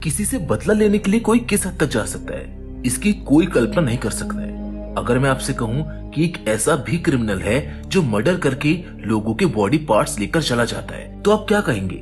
किसी से बदला लेने के लिए कोई किस हद तक जा सकता है, इसकी कोई कल्पना नहीं कर सकता है। अगर मैं आपसे कहूं कि एक ऐसा भी क्रिमिनल है जो मर्डर करके लोगों के बॉडी पार्ट्स लेकर चला जाता है, तो आप क्या कहेंगे?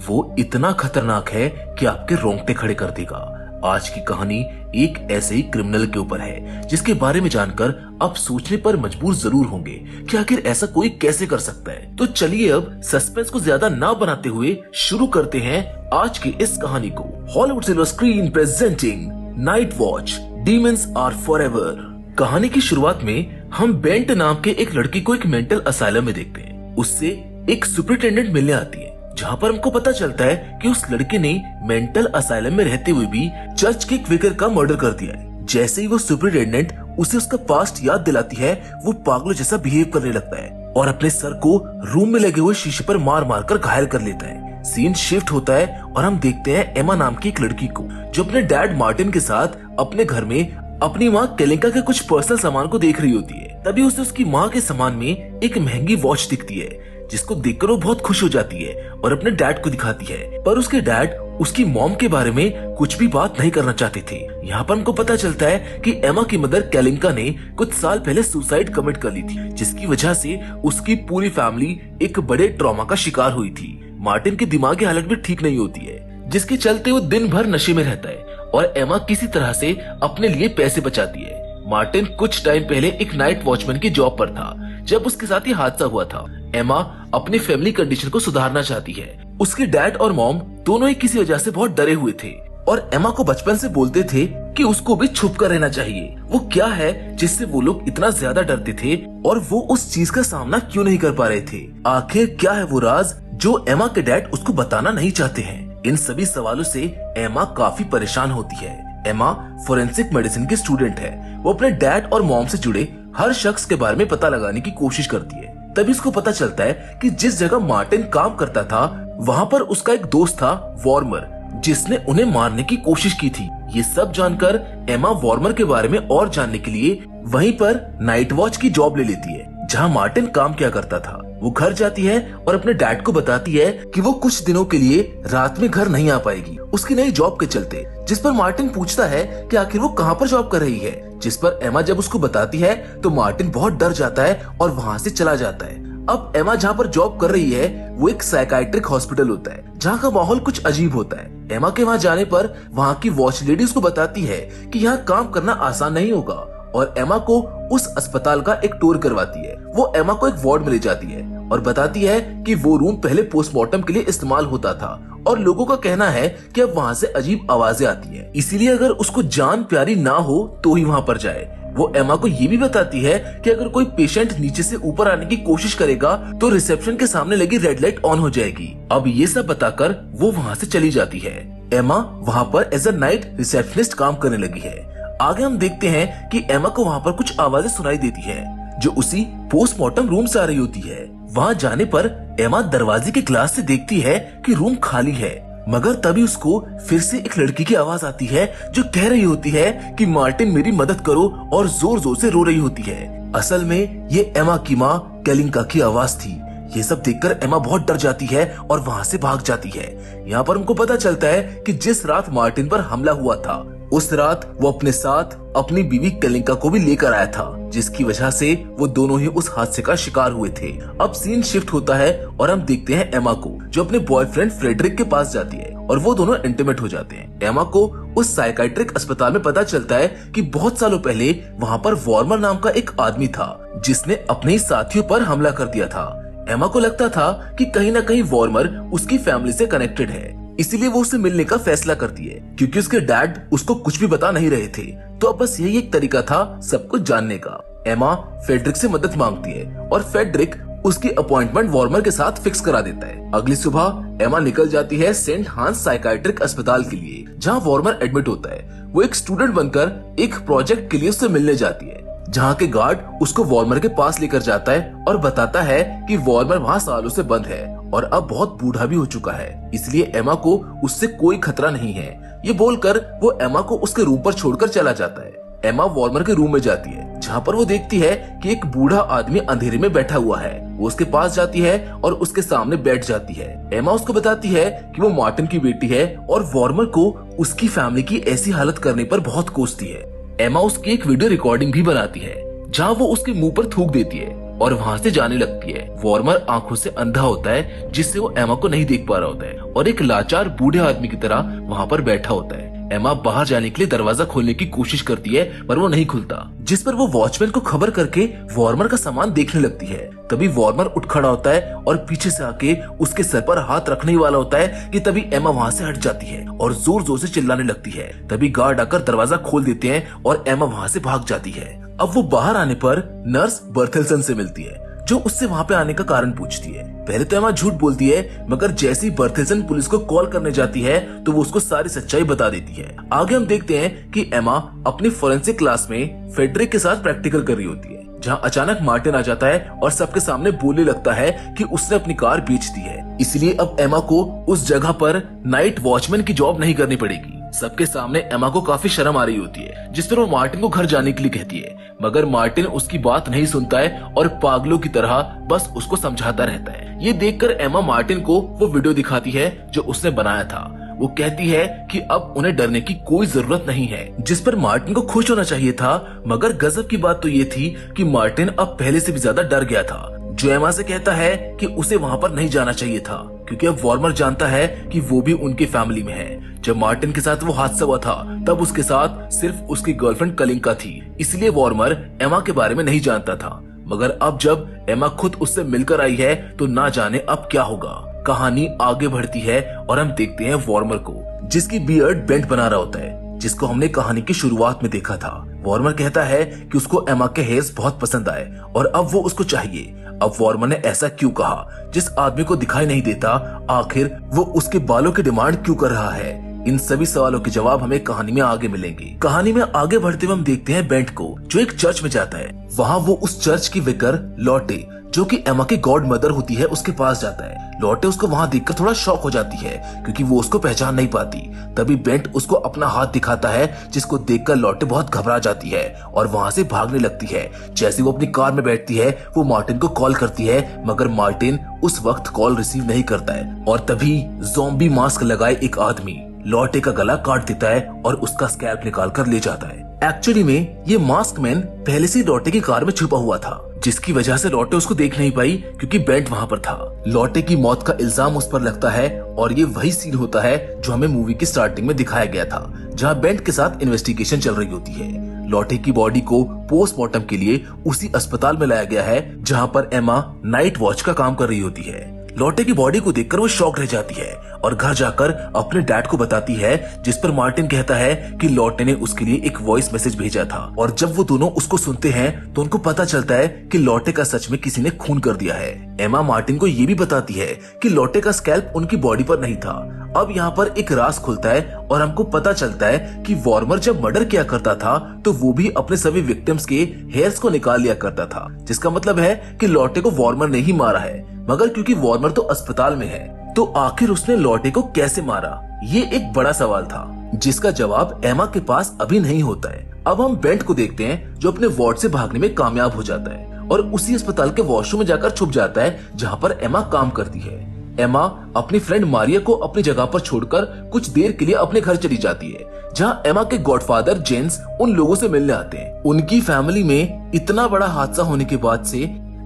वो इतना खतरनाक है कि आपके रोंगटे खड़े कर देगा। आज की कहानी एक ऐसे ही क्रिमिनल के ऊपर है जिसके बारे में जानकर आप सोचने पर मजबूर जरूर होंगे कि आखिर ऐसा कोई कैसे कर सकता है। तो चलिए अब सस्पेंस को ज्यादा ना बनाते हुए शुरू करते हैं आज की इस कहानी को। Hollywood silver screen presenting Night Watch, demons are forever. कहानी की शुरुआत में हम बेंट नाम के एक लड़की को एक मेंटल असाइलम में देखते हैं। उससे एक सुपरिटेंडेंट मिलने आती है, जहाँ पर हमको पता चलता है कि उस लड़के ने मेंटल असाइलम में रहते हुए भी चर्च के एक विकर का मर्डर कर दिया है। जैसे ही वो सुपरिटेंडेंट उसे उसका पास्ट याद दिलाती है, वो पागलों जैसा बिहेव करने लगता है और अपने सर को रूम में लगे हुए शीशे पर मार मार कर घायल कर लेता है। सीन शिफ्ट होता है और हम देखते हैं एमा नाम की एक लड़की को जो अपने डैड मार्टिन के साथ अपने घर में अपनी माँ केलिंका के कुछ पर्सनल सामान को देख रही होती है। तभी उसे उसकी माँ के सामान में एक महंगी वॉच दिखती है, जिसको देखकर वो बहुत खुश हो जाती है और अपने डैड को दिखाती है। पर उसके डैड उसकी मॉम के बारे में कुछ भी बात नहीं करना चाहते थे। यहाँ पर हमको पता चलता है कि एमा की मदर केलिंका ने कुछ साल पहले सुसाइड कमिट कर ली थी, जिसकी वजह से उसकी पूरी फैमिली एक बड़े ट्रॉमा का शिकार हुई थी। मार्टिन की दिमागी हालत भी ठीक नहीं होती है, जिसके चलते वो दिन भर नशे में रहता है और एमा किसी तरह से अपने लिए पैसे बचाती है। मार्टिन कुछ टाइम पहले एक नाइट वॉचमैन की जॉब पर था जब उसके साथ ये हादसा हुआ था। एमा अपनी फैमिली कंडीशन को सुधारना चाहती है। उसके डैड और मॉम दोनों ही किसी वजह से बहुत डरे हुए थे और एमा को बचपन से बोलते थे कि उसको भी छुप कर रहना चाहिए। वो क्या है जिससे वो लोग इतना ज्यादा डरते थे और वो उस चीज का सामना क्यों नहीं कर पा रहे थे? आखिर क्या है वो राज जो एमा के डैड उसको बताना नहीं चाहते हैं? इन सभी सवालों से एमा काफी परेशान होती है। एमा फोरेंसिक मेडिसिन की स्टूडेंट है। वो अपने डैड और मॉम से जुड़े हर शख्स के बारे में पता लगाने की कोशिश करती है। तभी उसको पता चलता है कि जिस जगह मार्टिन काम करता था वहाँ पर उसका एक दोस्त था वॉर्मर, जिसने उन्हें मारने की कोशिश की थी। ये सब जानकर एमा वॉर्मर के बारे में और जानने के लिए वहीं पर नाइट वॉच की जॉब ले लेती है जहाँ मार्टिन काम किया करता था। वो घर जाती है और अपने डैड को बताती है कि वो कुछ दिनों के लिए रात में घर नहीं आ पाएगी उसकी नई जॉब के चलते, जिस पर मार्टिन पूछता है कि आखिर वो कहाँ पर जॉब कर रही है। जिस पर एमा जब उसको बताती है तो मार्टिन बहुत डर जाता है और वहाँ से चला जाता है। अब एमा जहाँ पर जॉब कर रही है वो एक साइकाइट्रिक हॉस्पिटल होता है जहाँ का माहौल कुछ अजीब होता है। एमा के वहाँ जाने पर वहाँ की वॉच लेडी उसको बताती है कि यहाँ काम करना आसान नहीं होगा और एमा को उस अस्पताल का एक टूर करवाती है। वो एमा को एक वार्ड में ले जाती है और बताती है कि वो रूम पहले पोस्टमार्टम के लिए इस्तेमाल होता था और लोगों का कहना है कि अब वहाँ से अजीब आवाजें आती हैं, इसीलिए अगर उसको जान प्यारी ना हो तो ही वहाँ पर जाए। वो एमा को ये भी बताती है कि अगर कोई पेशेंट नीचे से ऊपर आने की कोशिश करेगा तो रिसेप्शन के सामने लगी रेड लाइट ऑन हो जाएगी। अब ये सब बताकर वो वहाँ से चली जाती है। एमा वहाँ पर एज अ नाइट रिसेप्शनिस्ट काम करने लगी है। आगे हम देखते हैं कि एमा को वहाँ पर कुछ आवाजें सुनाई देती है जो उसी पोस्टमार्टम रूम से आ रही होती है। वहाँ जाने पर एमा दरवाजे के ग्लास से देखती है कि रूम खाली है, मगर तभी उसको फिर से एक लड़की की आवाज आती है जो कह रही होती है कि मार्टिन मेरी मदद करो और जोर जोर से रो रही होती है। असल में ये एमा की माँ केलिंका की आवाज थी। ये सब देखकर एमा बहुत डर जाती है और वहाँ से भाग जाती है। यहाँ पर हमको पता चलता है कि जिस रात मार्टिन पर हमला हुआ था उस रात वो अपने साथ अपनी बीवी केलिंका को भी लेकर आया था, जिसकी वजह से वो दोनों ही उस हादसे का शिकार हुए थे। अब सीन शिफ्ट होता है और हम देखते हैं एमा को जो अपने बॉयफ्रेंड फ्रेडरिक के पास जाती है और वो दोनों इंटीमेट हो जाते हैं। एमा को उस साइकाइट्रिक अस्पताल में पता चलता है कि बहुत सालों पहले वहाँ पर वॉर्मर नाम का एक आदमी था जिसने अपने ही साथियों पर हमला कर दिया था। एमा को लगता था कि कहीं न कहीं वॉर्मर उसकी फैमिली से कनेक्टेड है, इसीलिए वो उससे मिलने का फैसला करती है क्योंकि उसके डैड उसको कुछ भी बता नहीं रहे थे। तो अब बस यही एक तरीका था सब कुछ जानने का। एमा फेडरिक से मदद मांगती है और फेडरिक उसकी अपॉइंटमेंट वॉर्मर के साथ फिक्स करा देता है। अगली सुबह एमा निकल जाती है सेंट हांस साइकाइट्रिक अस्पताल के लिए जहाँ वॉर्मर एडमिट होता है। वो एक स्टूडेंट बनकर एक प्रोजेक्ट के लिए उससे मिलने जाती है, जहाँ के गार्ड उसको वॉर्मर के पास लेकर जाता है और बताता है कि वॉर्मर वहाँ सालों से बंद है और अब बहुत बूढ़ा भी हो चुका है, इसलिए एमा को उससे कोई खतरा नहीं है। ये बोलकर वो एमा को उसके रूम पर छोड़कर चला जाता है। एमा वॉर्मर के रूम में जाती है, जहाँ पर वो देखती है कि एक बूढ़ा आदमी अंधेरे में बैठा हुआ है। वो उसके पास जाती है और उसके सामने बैठ जाती है। एमा उसको बताती है कि वो मार्टिन की बेटी है और वॉर्मर को उसकी फैमिली की ऐसी हालत करने पर बहुत कोसती है। एमा उसकी एक वीडियो रिकॉर्डिंग भी बनाती है, जहाँ वो उसके मुंह पर थूक देती है और वहाँ से जाने लगती है। वॉर्मर आंखों से अंधा होता है, जिससे वो एमा को नहीं देख पा रहा होता है और एक लाचार बूढ़े आदमी की तरह वहाँ पर बैठा होता है। एमा बाहर जाने के लिए दरवाजा खोलने की कोशिश करती है, पर वो नहीं खुलता, जिस पर वो वॉचमैन को खबर करके वॉर्मर का सामान देखने लगती है। तभी वॉर्मर उठ खड़ा होता है और पीछे से आके उसके सर पर हाथ रखने ही वाला होता है कि तभी एमा वहाँ से हट जाती है और जोर जोर से चिल्लाने लगती है। तभी गार्ड आकर दरवाजा खोल देते हैं और एमा वहाँ से भाग जाती है। अब वो बाहर आने पर नर्स बर्थेल्सन से मिलती है, जो उससे वहाँ पे आने का कारण पूछती है। पहले तो एमा झूठ बोलती है, मगर जैसे ही बर्थेल्सन पुलिस को कॉल करने जाती है तो वो उसको सारी सच्चाई बता देती है। आगे हम देखते हैं कि एमा अपनी फोरेंसिक क्लास में फेडरिक के साथ प्रैक्टिकल कर रही होती है, जहाँ अचानक मार्टिन आ जाता है और सबके सामने बोलने लगता है कि उसने अपनी कार बेच दी है, इसलिए अब एमा को उस जगह पर नाइट वॉचमैन की जॉब नहीं करनी पड़ेगी। सबके सामने एमा को काफी शर्म आ रही होती है, जिस पर वो मार्टिन को घर जाने के लिए कहती है, मगर मार्टिन उसकी बात नहीं सुनता है और पागलों की तरह बस उसको समझाता रहता है। ये देखकर एमा मार्टिन को वो वीडियो दिखाती है जो उसने बनाया था। वो कहती है कि अब उन्हें डरने की कोई जरूरत नहीं है, जिस पर मार्टिन को खुश होना चाहिए था, मगर गजब की बात तो ये थी कि मार्टिन अब पहले से भी ज्यादा डर गया था, जो एमा से कहता है कि उसे वहाँ पर नहीं जाना चाहिए था, क्योंकि अब वॉर्मर जानता है कि वो भी उनकी फैमिली में है। जब मार्टिन के साथ वो हादसा हुआ था तब उसके साथ सिर्फ उसकी गर्लफ्रेंड कलिंका थी, इसलिए वॉर्मर एमा के बारे में नहीं जानता था। मगर अब जब एमा खुद उससे मिलकर आई है तो ना जाने अब क्या होगा। कहानी आगे बढ़ती है और हम देखते हैं वॉर्मर को, जिसकी बियर्ड बेंट बना रहा होता है, जिसको हमने कहानी की शुरुआत में देखा था। वॉर्मर कहता है कि उसको एमा के हेयर्स बहुत पसंद आए और अब वो उसको चाहिए। अब वॉर्मर ने ऐसा क्यों कहा, जिस आदमी को दिखाई नहीं देता, आखिर वो उसके बालों की डिमांड क्यों कर रहा है? इन सभी सवालों के जवाब हमें कहानी में आगे मिलेंगे। कहानी में आगे बढ़ते हुए हम देखते हैं बेंट को, जो एक चर्च में जाता है। वहाँ वो उस चर्च की विकर लॉटे, जो कि एमा की गॉड मदर होती है, उसके पास जाता है। लॉटे उसको वहाँ देखकर थोड़ा शॉक हो जाती है, क्योंकि वो उसको पहचान नहीं पाती। तभी बेंट उसको अपना हाथ दिखाता है, जिसको देखकर लॉटे बहुत घबरा जाती है और वहाँ से भागने लगती है। जैसे वो अपनी कार में बैठती है, वो मार्टिन को कॉल करती है, मगर मार्टिन उस वक्त कॉल रिसीव नहीं करता है। और तभी ज़ॉम्बी मास्क लगाए एक आदमी लॉटे का गला काट देता है और उसका स्कैल्प निकाल कर ले जाता है। एक्चुअली में ये मास्क मैन पहले से लॉटे की कार में छुपा हुआ था, जिसकी वजह से लॉटे उसको देख नहीं पाई, क्योंकि बेंट वहाँ पर था। लॉटे की मौत का इल्जाम उस पर लगता है और ये वही सीन होता है जो हमें मूवी की स्टार्टिंग में दिखाया गया था, जहाँ बेंट के साथ इन्वेस्टिगेशन चल रही होती है। लॉटे की बॉडी को पोस्टमार्टम के लिए उसी अस्पताल में लाया गया है जहाँ पर एमा नाइट वॉच का काम कर रही होती है। लॉटे की बॉडी को देखकर वो शॉक रह जाती है और घर जाकर अपने डैड को बताती है, जिस पर मार्टिन कहता है कि लॉटे ने उसके लिए एक वॉइस मैसेज भेजा था। और जब वो दोनों उसको सुनते हैं तो उनको पता चलता है कि लॉटे का सच में किसी ने खून कर दिया है। एमा मार्टिन को ये भी बताती है कि लॉटे का स्कैल्प उनकी बॉडी पर नहीं था। अब यहाँ पर एक राज खुलता है और हमको पता चलता है कि वॉर्मर जब मर्डर किया करता था तो वो भी अपने सभी विक्टिम्स के हेयर्स को निकाल लिया करता था, जिसका मतलब है कि लॉटे को वॉर्मर ने ही मारा है। मगर क्योंकि वॉर्मर तो अस्पताल में है, तो आखिर उसने लॉटे को कैसे मारा, ये एक बड़ा सवाल था, जिसका जवाब एमा के पास अभी नहीं होता है। अब हम बेंट को देखते हैं, जो अपने वार्ड से भागने में कामयाब हो जाता है और उसी अस्पताल के वॉशरूम में जाकर छुप जाता है जहाँ पर एमा काम करती है। एमा अपनी फ्रेंड मारिया को अपनी जगह पर छोड़कर कुछ देर के लिए अपने घर चली जाती है, जहाँ एमा के गॉडफादर जेम्स उन लोगों से मिलने आते हैं। उनकी फैमिली में इतना बड़ा हादसा होने के बाद से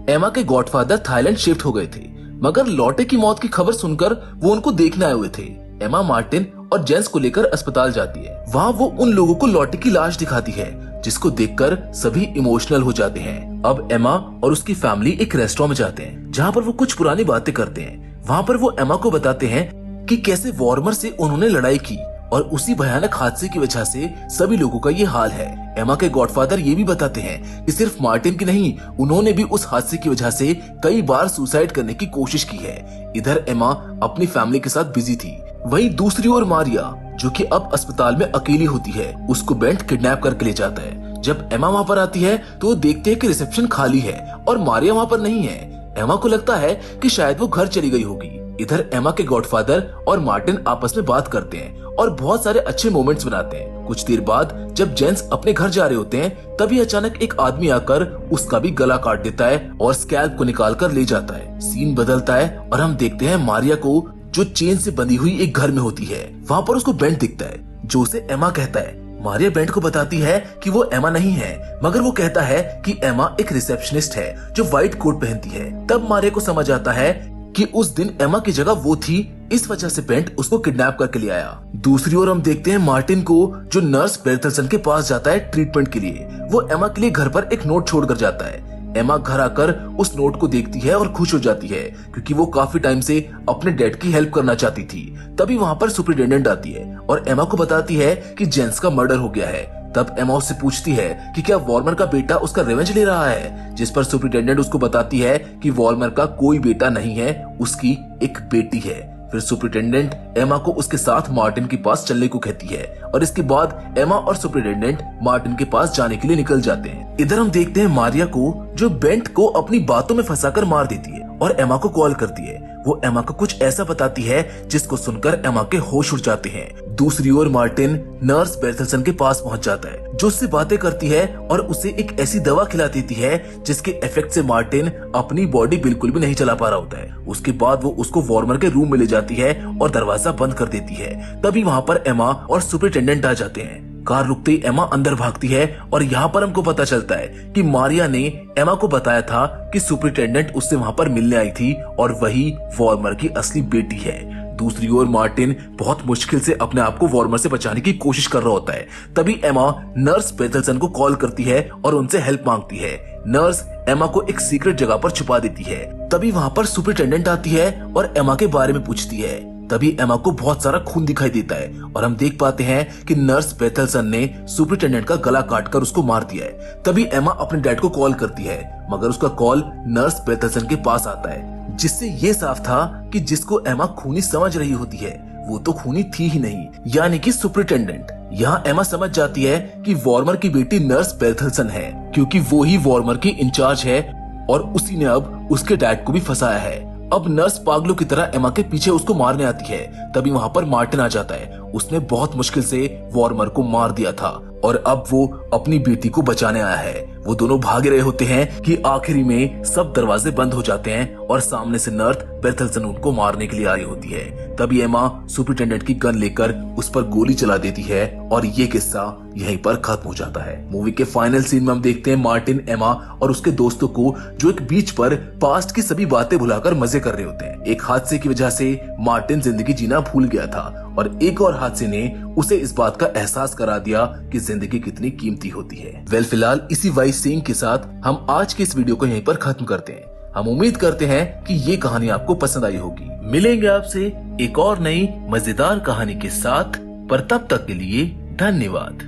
एमा के गॉडफादर थाईलैंड शिफ्ट हो गए थे, मगर लॉटे की मौत की खबर सुनकर वो उनको देखने आए हुए थे। एमा मार्टिन और जेम्स को लेकर अस्पताल जाती है। वहाँ वो उन लोगों को लॉटे की लाश दिखाती है, जिसको देखकर सभी इमोशनल हो जाते हैं। अब एमा और उसकी फैमिली एक रेस्टोरेंट में जाते हैं, जहाँ पर वो कुछ पुरानी बातें करते हैं। वहाँ पर वो एमा को बताते हैं कि कैसे वॉर्मर से उन्होंने लड़ाई की और उसी भयानक हादसे की वजह से सभी लोगों का ये हाल है। एमा के गॉडफादर ये भी बताते हैं कि सिर्फ मार्टिन की नहीं, उन्होंने भी उस हादसे की वजह से कई बार सुसाइड करने की कोशिश की है। इधर एमा अपनी फैमिली के साथ बिजी थी, वहीं दूसरी ओर मारिया, जो कि अब अस्पताल में अकेली होती है, उसको बेंट किडनैप करके ले जाता है। जब एमा वहाँ पर आती है तो वो देखते हैं कि रिसेप्शन खाली है और मारिया वहाँ पर नहीं है। एमा को लगता है कि शायद वो घर चली गई होगी, इधर एमा के गॉडफादर और मार्टिन आपस में बात करते हैं और बहुत सारे अच्छे मोमेंट्स बनाते हैं। कुछ देर बाद जब जेंस अपने घर जा रहे होते हैं तभी अचानक एक आदमी आकर उसका भी गला काट देता है और स्कैल्प को निकाल कर ले जाता है। सीन बदलता है और हम देखते हैं मारिया को जो चेन से बंधी हुई एक घर में होती है। वहाँ पर उसको बेंट दिखता है जो उसे एमा कहता है। मारिया बेंट को बताती है कि वो एमा नहीं है, मगर वो कहता है कि एमा एक रिसेप्शनिस्ट है जो व्हाइट कोट पहनती है। तब मारिया को समझ आता है कि उस दिन एमा की जगह वो थी, इस वजह से बेंट उसको किडनैप करके ले आया। दूसरी ओर हम देखते हैं मार्टिन को जो नर्स बेर्थेल्सन के पास जाता है ट्रीटमेंट के लिए। वो एमा के लिए घर पर एक नोट छोड़कर जाता है। एमा घर आकर उस नोट को देखती है और खुश हो जाती है क्योंकि वो काफी टाइम से अपने डैड की हेल्प करना चाहती थी। तभी वहाँ पर सुपरिटेंडेंट आती है और एमा को बताती है कि जेंस का मर्डर हो गया है। तब एमा उससे पूछती है कि क्या वॉर्मर का बेटा उसका रिवेंज ले रहा है, जिस पर सुपरिटेंडेंट उसको बताती है कि वॉर्मर का कोई बेटा नहीं है, उसकी एक बेटी है। फिर सुपरिटेंडेंट एमा को उसके साथ मार्टिन के पास चलने को कहती है और इसके बाद एमा और सुपरिटेंडेंट मार्टिन के पास जाने के लिए निकल जाते हैं। इधर हम देखते हैं मारिया को जो बेंट को अपनी बातों में फंसाकर मार देती है और एमा को कॉल करती है। वो एमा को कुछ ऐसा बताती है जिसको सुनकर एमा के होश उड़ जाते हैं। दूसरी ओर मार्टिन नर्स बेर्थेल्सन के पास पहुंच जाता है जो उससे बातें करती है और उसे एक ऐसी दवा खिला देती है जिसके इफेक्ट से मार्टिन अपनी बॉडी बिल्कुल भी नहीं चला पा रहा होता है। उसके बाद वो उसको वॉर्मर के रूम में ले जाती है और दरवाजा बंद कर देती है। तभी वहाँ पर एमा और सुपरिटेंडेंट आ जाते हैं। कार रुकते ही एमा अंदर भागती है और यहाँ पर हमको पता चलता है कि मारिया ने एमा को बताया था कि सुपरिटेंडेंट उससे वहाँ पर मिलने आई थी और वही वॉर्मर की असली बेटी है। दूसरी ओर मार्टिन बहुत मुश्किल से अपने आप को वॉर्मर से बचाने की कोशिश कर रहा होता है। तभी एमा नर्स बेर्थेल्सन को कॉल करती है और उनसे हेल्प मांगती है। नर्स एमा को एक सीक्रेट जगह पर छुपा देती है। तभी वहाँ पर सुपरिटेंडेंट आती है और एमा के बारे में पूछती है। तभी एमा को बहुत सारा खून दिखाई देता है और हम देख पाते हैं कि नर्स बेर्थेल्सन ने सुपरिटेंडेंट का गला काटकर उसको मार दिया है। तभी एमा अपने डैड को कॉल करती है मगर उसका कॉल नर्स बेर्थेल्सन के पास आता है, जिससे ये साफ था कि जिसको एमा खूनी समझ रही होती है वो तो खूनी थी ही नहीं, यानी कि सुपरिटेंडेंट। यहाँ एमा समझ जाती है कि वॉर्मर की बेटी नर्स बेर्थेल्सन है क्योंकि वो ही वॉर्मर की इंचार्ज है और उसी ने अब उसके डैड को भी फंसाया है। अब नर्स पागलों की तरह एमा के पीछे उसको मारने आती है। तभी वहाँ पर मार्टिन आ जाता है। उसने बहुत मुश्किल से वॉर्मर को मार दिया था और अब वो अपनी बेटी को बचाने आया है। वो दोनों भाग रहे होते हैं कि आखिरी में सब दरवाजे बंद हो जाते हैं और सामने से नर्स बेर्थेल्सन उनको मारने के लिए आ रही होती है। तभी एमा सुपरिटेंडेंट की गन लेकर उस पर गोली चला देती है और ये किस्सा यहीं पर खत्म हो जाता है। मूवी के फाइनल सीन में हम देखते हैं मार्टिन, एमा और उसके दोस्तों को जो एक बीच पर पास्ट की सभी बातें भुलाकर मजे कर रहे होते हैं। एक हादसे की वजह से मार्टिन जिंदगी जीना भूल गया था और एक और हादसे ने उसे इस बात का एहसास करा दिया कि जिंदगी कितनी कीमती होती है। फिलहाल इसी वाइस सीन के साथ हम आज के इस वीडियो को यहीं पर खत्म करते हैं। हम उम्मीद करते हैं कि ये कहानी आपको पसंद आई होगी। मिलेंगे आपसे एक और नई मजेदार कहानी के साथ, पर तब तक के लिए धन्यवाद।